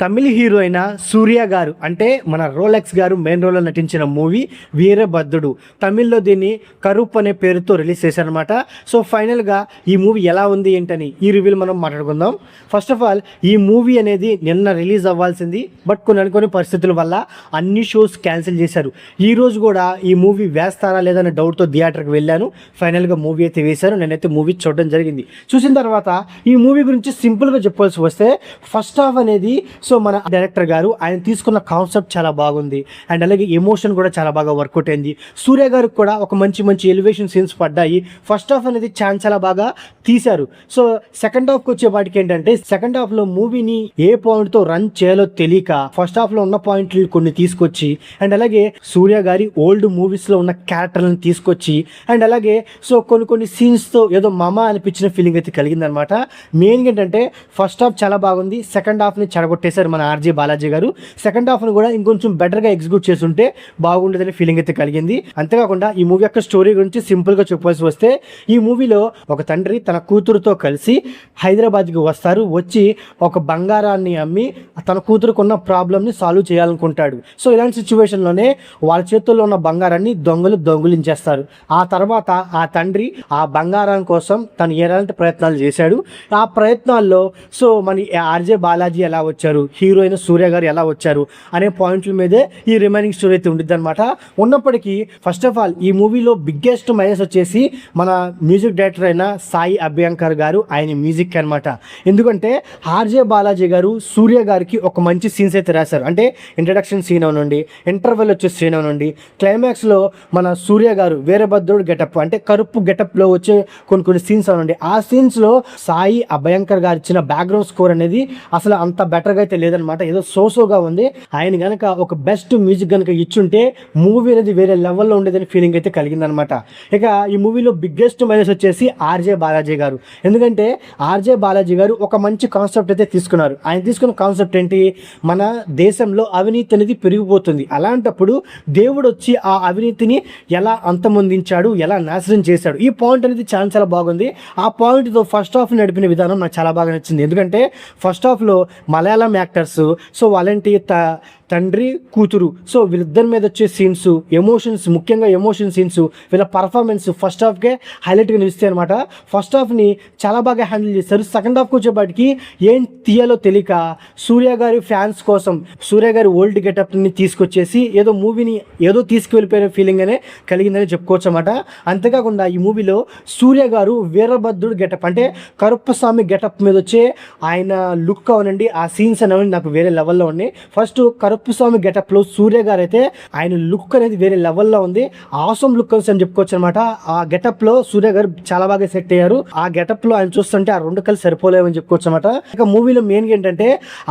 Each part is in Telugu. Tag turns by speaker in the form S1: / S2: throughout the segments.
S1: తమిళ హీరో అయిన సూర్య గారు అంటే మన రోలెక్స్ గారు మెయిన్ రోల్లో నటించిన మూవీ వీరభద్రుడు. తమిళ్లో దీన్ని కరూప్ అనే పేరుతో రిలీజ్ చేశారనమాట. సో ఫైనల్గా ఈ మూవీ ఎలా ఉంది ఏంటని ఈ రివ్యూలు మనం మాట్లాడుకుందాం. ఫస్ట్ ఆఫ్ ఆల్ ఈ మూవీ అనేది నిన్న రిలీజ్ అవ్వాల్సింది, బట్ కొన్ని అనుకోని పరిస్థితుల వల్ల అన్ని షోస్ క్యాన్సిల్ చేశారు. ఈ రోజు కూడా ఈ మూవీ వేస్తారా లేదనే డౌట్తో థియేటర్కి వెళ్ళాను. ఫైనల్గా మూవీ అయితే వేశారు. నేనైతే మూవీ చూడడం జరిగింది. చూసిన తర్వాత ఈ మూవీ గురించి సింపుల్గా చెప్పాల్సి వస్తే ఫస్ట్ హాఫ్ అనేది సో మన డైరెక్టర్ గారు ఆయన తీసుకున్న కాన్సెప్ట్ చాలా బాగుంది అండ్ అలాగే ఎమోషన్ కూడా చాలా బాగా వర్కౌట్ అయింది. సూర్య గారికి కూడా ఒక మంచి మంచి ఎలివేషన్ సీన్స్ పడ్డాయి. ఫస్ట్ హాఫ్ అనేది చాలా బాగా తీశారు. సో సెకండ్ హాఫ్కి వచ్చేపాటికి ఏంటంటే సెకండ్ హాఫ్లో మూవీని ఏ పాయింట్తో రన్ చేయాలో తెలియక ఫస్ట్ హాఫ్లో ఉన్న పాయింట్లు కొన్ని తీసుకొచ్చి అండ్ అలాగే సూర్య గారి ఓల్డ్ మూవీస్లో ఉన్న క్యారెక్టర్లను తీసుకొచ్చి అండ్ అలాగే సో కొన్ని సీన్స్తో ఏదో మమ అనిపించిన ఫీలింగ్ అయితే కలిగిందనమాట. మెయిన్గా ఏంటంటే ఫస్ట్ హాఫ్ చాలా బాగుంది, సెకండ్ హాఫ్ని చెడగొట్టేశారు మన ఆర్జే బాలాజీ గారు. సెకండ్ హాఫ్ను కూడా ఇంకొంచెం బెటర్గా ఎగ్జిక్యూట్ చేస్తుంటే బాగుండేదనే ఫీలింగ్ అయితే కలిగింది. అంతేకాకుండా ఈ మూవీ యొక్క స్టోరీ గురించి సింపుల్గా చెప్పాల్సి వస్తే ఈ మూవీలో ఒక తండ్రి తన కూతురుతో కలిసి హైదరాబాద్కి వస్తారు. వచ్చి ఒక బంగారాన్ని అమ్మి తన కూతురుకున్న ప్రాబ్లమ్ని సాల్వ్ చేయాలనుకుంటాడు. సో ఇలాంటి సిచ్యువేషన్లోనే వాళ్ళ చేతుల్లో ఉన్న బంగారాన్ని దొంగిలించేస్తారు. ఆ తర్వాత ఆ తండ్రి ఆ బంగారం కోసం తను ఎలాంటి ప్రయత్నాలు చేశాడు, ఆ ప్రయత్నాల్లో సో మన ఆర్జే బాలాజీ ఎలా వచ్చారు, హీరోయిన్ సూర్య గారు ఎలా వచ్చారు అనే పాయింట్ల మీదే ఈ రిమైనింగ్ స్టోరీ అయితే ఉండిద్ది అనమాట. ఉన్నప్పటికీ ఫస్ట్ ఆఫ్ ఆల్ ఈ మూవీలో బిగ్గెస్ట్ మైనస్ వచ్చేసి మన మ్యూజిక్ డైరెక్టర్ అయిన సాయి అభ్యంకర్ గారు, ఆయన మ్యూజిక్ అనమాట. ఎందుకంటే ఆర్జే బాలాజీ గారు సూర్య గారికి ఒక మంచి సీన్స్ అయితే రాశారు. అంటే ఇంట్రడక్షన్ సీన్ అవనండి, ఇంటర్వెల్ వచ్చే సీన్ అవనండి, క్లైమాక్స్లో మన సూర్య గారు వీరభద్రుడు గెటప్ అంటే కరుపు గెటప్లో వచ్చే కొన్ని సీన్స్ అవనండి. ఆ సీన్స్లో సాయి అభ్యంకర్ గారు ఇచ్చిన బ్యాక్గ్రౌండ్ స్కోర్ అనేది అసలు అంత బెటర్గా అయితే లేదనమాట. ఏదో సోగా ఉంది. ఆయన కనుక ఒక బెస్ట్ మ్యూజిక్ కనుక ఇచ్చుంటే మూవీ అనేది వేరే లెవెల్లో ఉండేదని ఫీలింగ్ అయితే కలిగిందనమాట. ఇక ఈ మూవీలో బిగ్గెస్ట్ మైనస్ వచ్చేసి ఆర్జే బాలాజీ గారు. ఎందుకంటే ఆర్జే బాలాజీ గారు ఒక మంచి కాన్సెప్ట్ అయితే తీసుకున్నారు. ఆయన తీసుకున్న కాన్సెప్ట్ ఏంటి, మన దేశంలో అవినీతి అనేది పెరిగిపోతుంది. అలాంటప్పుడు దేవుడు వచ్చి ఆ అవినీతిని ఎలా అంతమొందించాడు, ఎలా నాశనం చేశాడు, ఈ పాయింట్ అనేది చాలా బాగుంది. ఆ పాయింట్తో ఫస్ట్ హాఫ్ నడిపిన విధానం నాకు చాలా బాగా నచ్చింది. ఎందుకంటే ఫస్ట్ హాఫ్లో మలయాళం యాక్టర్స్ సో వాళ్ళంటి తండ్రి కూతురు సో వీళ్ళిద్దరి మీద వచ్చే సీన్స్, ఎమోషన్స్, ముఖ్యంగా ఎమోషన్ సీన్స్, వీళ్ళ పర్ఫార్మెన్స్ ఫస్ట్ హాఫ్కే హైలైట్గా నిలుస్తాయి అనమాట. ఫస్ట్ హాఫ్ని చాలా బాగా హ్యాండిల్ చేస్తారు. సెకండ్ హాఫ్కి వచ్చేపాటికి ఏం తీయాలో తెలియక సూర్య గారి ఫ్యాన్స్ కోసం సూర్య గారి ఓల్డ్ గెటప్ని తీసుకొచ్చేసి ఏదో మూవీని ఏదో తీసుకువెళ్ళిపోయిన ఫీలింగ్ అనే కలిగిందని చెప్పుకోవచ్చు అనమాట. అంతేకాకుండా ఈ మూవీలో సూర్య గారు వీరభద్రుడు గెటప్ అంటే కరుప్పస్వామి గెటప్ మీద వచ్చే ఆయన లుక్ అవనండి, ఆ సీన్స్ అనేవి నాకు వేరే లెవెల్లో ఉన్నాయి. ఫస్ట్ కరుప్పస్వామి గెటప్లో సూర్య గారు అయితే ఆయన లుక్ అనేది వేరే లెవెల్లో ఉంది. ఆసమ్ లుక్ అని చెప్పుకోవచ్చు అనమాట. ఆ గెటప్లో సూర్య గారు చాలా బాగా సెట్ అయ్యారు. ఆ గెటప్లో ఆయన చూస్తుంటే ఆ రెండు కలిసి సరిపోలేవని చెప్పుకోవచ్చు అనమాట. ఇక మూవీలో మెయిన్గా ఏంటంటే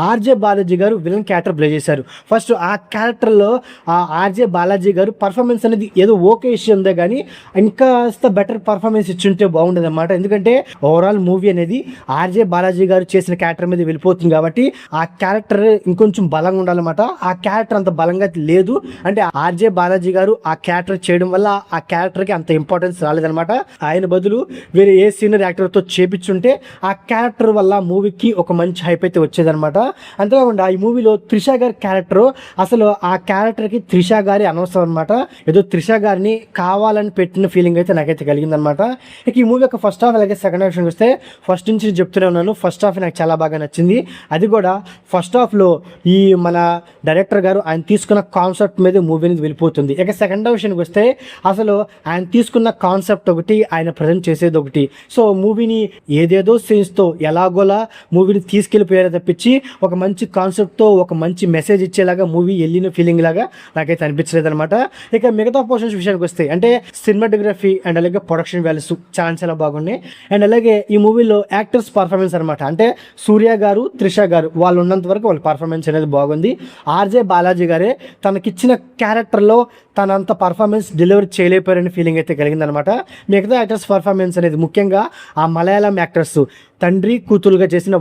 S1: ఆర్జే బాలాజీ గారు విలన్ క్యారెక్టర్ ప్లే చేశారు. ఫస్ట్ ఆ క్యారెక్టర్లో ఆ ఆర్జే బాలాజీ గారు పర్ఫార్మెన్స్ అనేది ఏదో ఓకే ఇష్యూ ఉందే కానీ ఇంకా బెటర్ పర్ఫార్మెన్స్ ఇచ్చుంటే బాగుండేది అనమాట. ఎందుకంటే ఓవరాల్ మూవీ అనేది ఆర్జే బాలాజీ గారు చేసిన క్యారెక్టర్ మీద వెళ్ళిపోతుంది కాబట్టి ఆ క్యారెక్టర్ ఇంకొంచెం బలంగా ఉండాలన్నమాట. ఆ క్యారెక్టర్ అంత బలంగా లేదు. అంటే ఆర్జే బాలాజీ గారు ఆ క్యారెక్టర్ చేయడం వల్ల ఆ క్యారెక్టర్కి అంత ఇంపార్టెన్స్ రాలేదనమాట. ఆయన బదులు వేరే ఏ సీనియర్ యాక్టర్తో చేపించుంటే ఆ క్యారెక్టర్ వల్ల మూవీకి ఒక మంచి హైప్ అయితే వచ్చేదనమాట. అంతేకాకుండా ఈ మూవీలో త్రిష గారి క్యారెక్టర్ అసలు ఆ క్యారెక్టర్కి త్రిష గారి అనవసరం అనమాట. ఏదో త్రిష గారిని కావాలని పెట్టిన ఫీలింగ్ అయితే నాకైతే కలిగిందనమాట. ఇక ఈ మూవీ యొక్క ఫస్ట్ హాఫ్ అలాగే సెకండ్ హాఫ్ వస్తే ఫస్ట్ నుంచి చెప్తూనే ఉన్నాను, ఫస్ట్ హాఫ్ నాకు చాలా బాగా నచ్చింది. అది కూడా ఫస్ట్ హాఫ్లో ఈ మన డైరెక్టర్ గారు ఆయన తీసుకున్న కాన్సెప్ట్ మీద మూవీ అనేది వెళ్ళిపోతుంది. ఇక సెకండ్ విషయానికి వస్తే అసలు ఆయన తీసుకున్న కాన్సెప్ట్ ఒకటి, ఆయన ప్రజెంట్ చేసేది ఒకటి. సో మూవీని ఏదేదో సీన్స్తో ఎలాగోలా మూవీని తీసుకెళ్ళిపోయారో తప్పించి ఒక మంచి కాన్సెప్ట్తో ఒక మంచి మెసేజ్ ఇచ్చేలాగా మూవీ వెళ్ళిన ఫీలింగ్ లాగా నాకైతే అనిపించలేదు అనమాట. ఇక మిగతా పోర్షన్స్ విషయానికి వస్తే అంటే సినిమాటోగ్రఫీ అండ్ అలాగే ప్రొడక్షన్ వాల్యూస్ చాలా బాగున్నాయి. అండ్ అలాగే ఈ మూవీలో యాక్టర్స్ పర్ఫార్మెన్స్ అనమాట. అంటే సూర్య గారు, త్రిష గారు వాళ్ళు ఉన్నంత వరకు వాళ్ళ పర్ఫార్మెన్స్ అనేది బాగుంది. ఆర్జే బాలాజీ గారే తనకిచ్చిన క్యారెక్టర్లో తనంత పర్ఫార్మెన్స్ డెలివరీ చేయలేకపోయారని ఫీలింగ్ అయితే కలిగిందనమాట. మిగతా యాక్టర్స్ పర్ఫార్మెన్స్ అనేది ముఖ్యంగా ఆ మలయాళం యాక్టర్స్ తండ్రి కూతురుగా చేసిన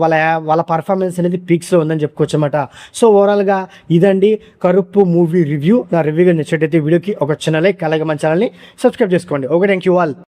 S1: వాళ్ళ పర్ఫార్మెన్స్ అనేది పీక్స్లో ఉందని చెప్పుకోవచ్చు అనమాట. సో ఓవరాల్గా ఇదండి కరుపు మూవీ రివ్యూ. నా రివ్యూగా నచ్చినట్టయితే వీడియోకి ఒక చిన్న లైక్, అలాగే మన ఛానల్ని సబ్స్క్రైబ్ చేసుకోండి. Okay, thank you all.